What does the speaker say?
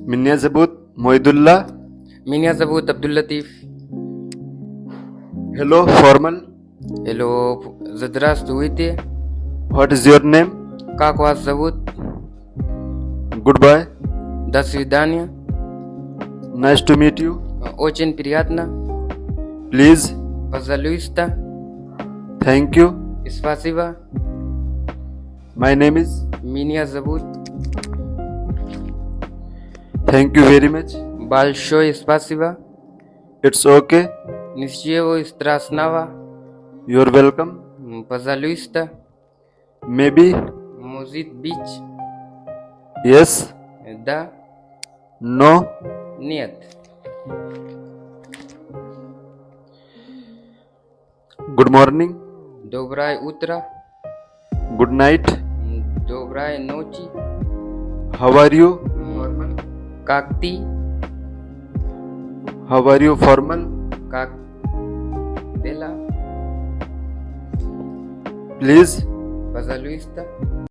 Меня зовут Moidullah. Меня зовут Абдул-Латиф. Hello, formal. Hello, здравствуйте. What is your name? Как вас зовут? Goodbye. До свидания. Nice to meet you. Очень приятно. Please. Пожалуйста. Thank you. Спасибо. My name is. Меня зовут. Thank you very much. Большое спасибо. It's okay. Ничего страшного. You're welcome. Пожалуйста. Maybe. Может быть. Yes. Да. No. Нет. Good morning. Доброе утро. Good night. Доброй ночи. How are you? Как ты? How are you, formal? Как дела? Please. Пожалуйста.